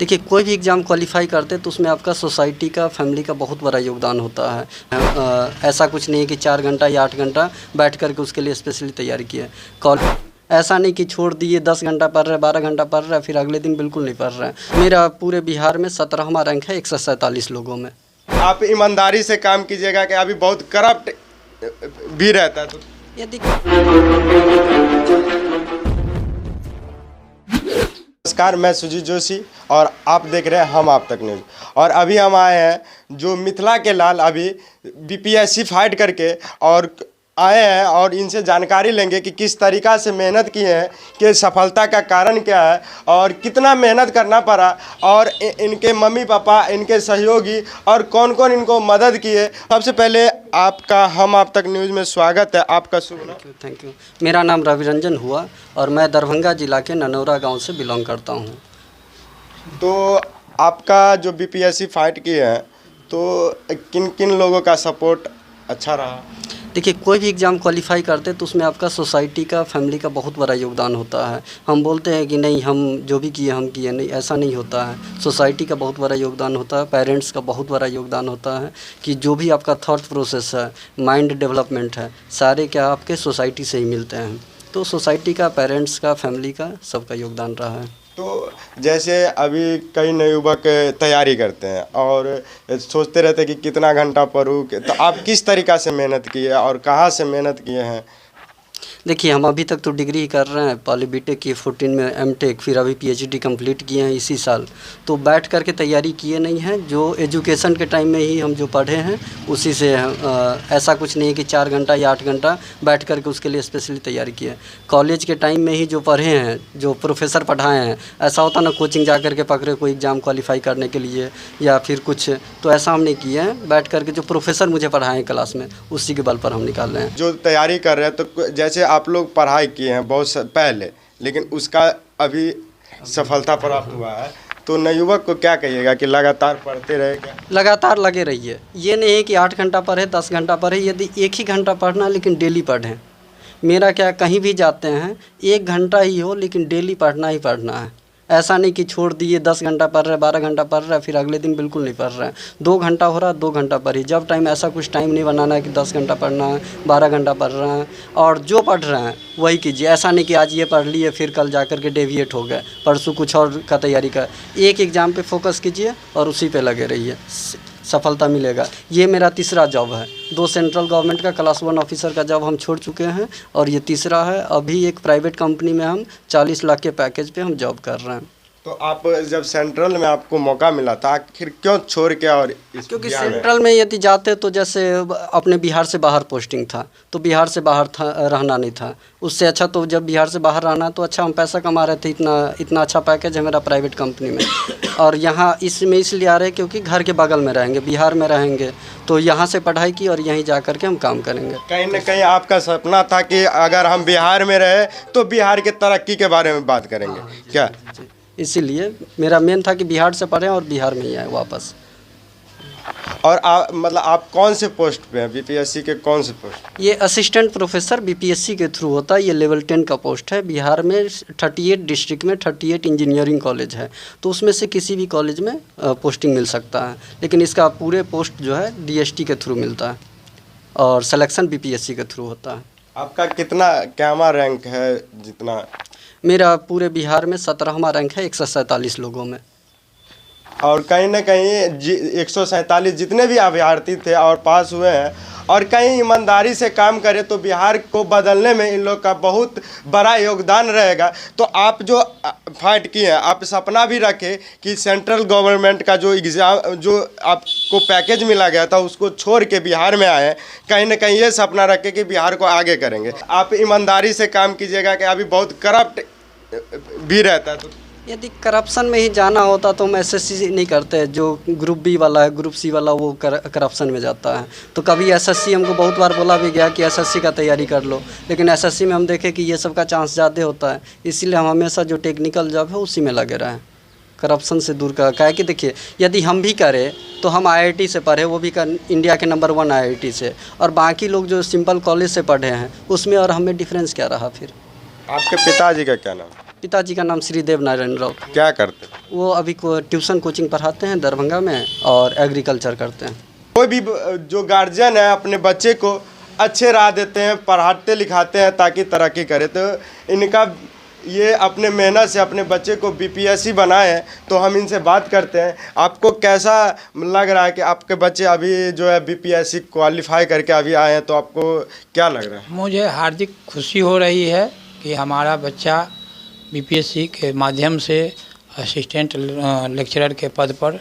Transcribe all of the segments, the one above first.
देखिए, कोई भी एग्ज़ाम क्वालिफ़ाई करते तो उसमें आपका सोसाइटी का, फैमिली का बहुत बड़ा योगदान होता है। ऐसा कुछ नहीं है कि 4 घंटा या 8 घंटा बैठ कर के उसके लिए स्पेशली तैयारी किया है। ऐसा नहीं कि छोड़ दिए 10 घंटा पढ़ रहे, 12 घंटा पढ़ रहे, फिर अगले दिन बिल्कुल नहीं पढ़ रहे हैं। मेरा पूरे बिहार में 17वां रैंक है 147 लोगों में। आप ईमानदारी से काम कीजिएगा कि अभी बहुत करप्ट भी रहता है तो यदि नमस्कार, मैं सुजीत जोशी और आप देख रहे हैं हम आप तक न्यूज़। और अभी हम आए हैं जो मिथिला के लाल अभी बीपीएससी फाइट करके और आए हैं और इनसे जानकारी लेंगे कि किस तरीक़ा से मेहनत की है, कि सफलता का कारण क्या है और कितना मेहनत करना पड़ा और इनके मम्मी पापा, इनके सहयोगी और कौन कौन इनको मदद किए। सबसे पहले आपका हम आप तक न्यूज़ में स्वागत है। आपका शुभ नाम? Thank you. मेरा नाम रविरंजन हुआ और मैं दरभंगा जिला के ननौरा गांव से बिलोंग करता हूं। तो आपका जो बीपीएससी फाइट किए हैं तो किन किन लोगों का सपोर्ट अच्छा रहा? देखिए, कोई भी एग्ज़ाम क्वालिफ़ाई करते तो उसमें आपका सोसाइटी का, फैमिली का बहुत बड़ा योगदान होता है। हम बोलते हैं कि नहीं, हम जो भी किए हम किए, नहीं, ऐसा नहीं होता है। सोसाइटी का बहुत बड़ा योगदान होता है, पेरेंट्स का बहुत बड़ा योगदान होता है कि जो भी आपका थॉट प्रोसेस है, माइंड डेवलपमेंट है, सारे क्या आपके सोसाइटी से ही मिलते हैं। तो सोसाइटी का, पेरेंट्स का, फैमिली का, सबका योगदान रहा है। तो जैसे अभी कई नए युवक तैयारी करते हैं और सोचते रहते हैं कि कितना घंटा पढूं, तो आप किस तरीक़ा से मेहनत किए और कहाँ से मेहनत किए हैं? देखिए, हम अभी तक तो डिग्री ही कर रहे हैं, पहले बीटेक किए, 14 में एमटेक, फिर अभी पीएचडी कंप्लीट किए हैं इसी साल। तो बैठ कर के तैयारी किए नहीं हैं, जो एजुकेशन के टाइम में ही हम जो पढ़े हैं उसी से ऐसा कुछ नहीं है कि 4 घंटा या 8 घंटा बैठ कर के उसके लिए स्पेशली तैयारी किए। कॉलेज के टाइम में ही जो पढ़े हैं, जो प्रोफेसर पढ़ाए हैं, ऐसा होता ना कोचिंग जा कर के पकड़े कोई एग्ज़ाम क्वालिफाई करने के लिए या फिर कुछ, तो ऐसा हम नहीं किए हैं। बैठ कर के जो प्रोफेसर मुझे पढ़ाए हैं क्लास में, उसी के बल पर हम निकाल रहे हैं। जो तैयारी कर रहे हैं तो जैसे आप लोग पढ़ाई किए हैं बहुत पहले, लेकिन उसका अभी सफलता प्राप्त हुआ है, तो नवयुवक को क्या कहिएगा कि लगातार पढ़ते रहे? क्या लगातार लगे रहिए। ये नहीं है कि 8 घंटा पढ़े, 10 घंटा पढ़े, यदि 1 ही घंटा पढ़ना लेकिन डेली पढ़ें। मेरा क्या, कहीं भी जाते हैं 1 घंटा ही हो लेकिन डेली पढ़ना ही पढ़ना है। ऐसा नहीं कि छोड़ दिए 10 घंटा पढ़ रहे, 12 घंटा पढ़ रहे, फिर अगले दिन बिल्कुल नहीं पढ़ रहे हैं। 2 घंटा हो रहा है, 2 घंटा पढ़िए। जब टाइम, ऐसा कुछ टाइम नहीं बनाना है कि 10 घंटा पढ़ना है, 12 घंटा पढ़ रहे हैं, और जो पढ़ रहे हैं वही कीजिए। ऐसा नहीं कि आज ये पढ़ लिए फिर कल जा कर के डेविएट हो गए, परसों कुछ और का तैयारी कर। एक एग्ज़ाम पे फोकस कीजिए और उसी पे लगे रहिए, सफलता मिलेगा। ये मेरा तीसरा जॉब है। 2 सेंट्रल गवर्नमेंट का क्लास 1 ऑफिसर का जॉब हम छोड़ चुके हैं और ये तीसरा है। अभी एक प्राइवेट कंपनी में हम 40 लाख के पैकेज पे हम जॉब कर रहे हैं। तो आप जब सेंट्रल में आपको मौका मिला था, आखिर क्यों छोड़ के और क्योंकि सेंट्रल में यदि जाते तो जैसे अपने बिहार से बाहर पोस्टिंग था, तो बिहार से बाहर था, रहना नहीं था। उससे अच्छा तो जब बिहार से बाहर रहना तो अच्छा, हम पैसा कमा रहे थे, इतना अच्छा पैकेज है मेरा प्राइवेट कंपनी में। और यहाँ इसमें इसलिए आ रहे हैं क्योंकि घर के बगल में रहेंगे, बिहार में रहेंगे, तो यहाँ से पढ़ाई की और यहीं जा कर के हम काम करेंगे। कहीं ना कहीं आपका सपना था कि अगर हम बिहार में रहे तो बिहार के तरक्की के बारे में बात करेंगे क्या? इसीलिए मेरा मेन था कि बिहार से पढ़ें और बिहार में ही आए वापस। और मतलब आप कौन से पोस्ट पे हैं? बीपीएससी के कौन से पोस्ट? ये असिस्टेंट प्रोफेसर बीपीएससी के थ्रू होता है। ये लेवल 10 का पोस्ट है। बिहार में 38 डिस्ट्रिक्ट में 38 इंजीनियरिंग कॉलेज है, तो उसमें से किसी भी कॉलेज में पोस्टिंग मिल सकता है। लेकिन इसका पूरे पोस्ट जो है डीएसटी के थ्रू मिलता है और सिलेक्शन बीपीएससी के थ्रू होता है। आपका क्या रैंक है? जितना मेरा पूरे बिहार में 17वां रैंक है 147 लोगों में। और कहीं ना कहीं 147 जितने भी अभ्यर्थी थे और पास हुए हैं और कहीं ईमानदारी से काम करें तो बिहार को बदलने में इन लोग का बहुत बड़ा योगदान रहेगा। तो आप जो फाइट किए हैं, आप सपना भी रखें कि सेंट्रल गवर्नमेंट का जो एग्ज़ाम, जो आपको पैकेज मिला गया था, उसको छोड़ के बिहार में आए। कहीं ना कहीं ये सपना रखें कि बिहार को आगे करेंगे। आप ईमानदारी से काम कीजिएगा कि अभी बहुत करप्ट भी रहता है। तो यदि करप्शन में ही जाना होता तो हम एसएससी नहीं करते। जो ग्रुप बी वाला है, ग्रुप सी वाला, वो करप्शन में जाता है। तो कभी एसएससी हमको बहुत बार बोला भी गया कि एसएससी का तैयारी कर लो, लेकिन एसएससी में हम देखें कि ये सब का चांस ज़्यादा होता है। इसीलिए हम हमेशा जो टेक्निकल जॉब है उसी में लगे रहें, करप्शन से दूर का। क्या है कि देखिए, यदि हम भी करें तो हम आईआईटी से पढ़े, वो भी इंडिया के नंबर 1 आईआईटी से, और बाकी लोग जो सिंपल कॉलेज से पढ़े हैं उसमें और हमें डिफरेंस क्या रहा फिर? आपके पिताजी का क्या नाम? पिताजी का नाम श्रीदेव नारायण राउत। क्या करते हैं? वो अभी ट्यूशन कोचिंग पढ़ाते हैं दरभंगा में और एग्रीकल्चर करते हैं। कोई भी जो गार्जियन है अपने बच्चे को अच्छे राह देते हैं, पढ़ाते लिखाते हैं ताकि तरक्की करे, तो इनका ये अपने मेहनत से अपने बच्चे को बीपीएससी बनाए हैं। तो हम इनसे बात करते हैं, आपको कैसा लग रहा है कि आपके बच्चे अभी जो है बीपीएससी क्वालिफाई करके अभी आए हैं, तो आपको क्या लग रहा है? मुझे हार्दिक खुशी हो रही है कि हमारा बच्चा बीपीएससी के माध्यम से असिस्टेंट लेक्चरर के पद पर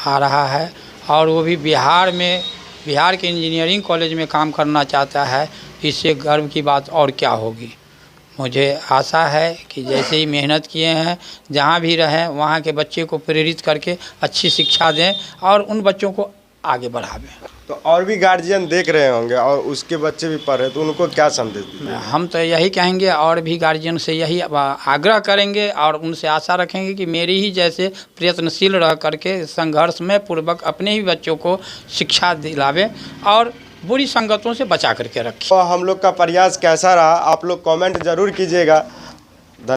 आ रहा है और वो भी बिहार के इंजीनियरिंग कॉलेज में काम करना चाहता है। इससे गर्व की बात और क्या होगी। मुझे आशा है कि जैसे ही मेहनत किए हैं, जहाँ भी रहें वहाँ के बच्चे को प्रेरित करके अच्छी शिक्षा दें और उन बच्चों को आगे बढ़ावें। तो और भी गार्जियन देख रहे होंगे और उसके बच्चे भी पढ़ रहे, तो उनको क्या संदेश दें? हम तो यही कहेंगे और भी गार्जियन से यही आग्रह करेंगे और उनसे आशा रखेंगे कि मेरी ही जैसे प्रयत्नशील रह करके संघर्ष में पूर्वक अपने ही बच्चों को शिक्षा दिलावे और बुरी संगतों से बचा करके रखें। तो हम लोग का प्रयास कैसा रहा आप लोग कमेंट ज़रूर कीजिएगा।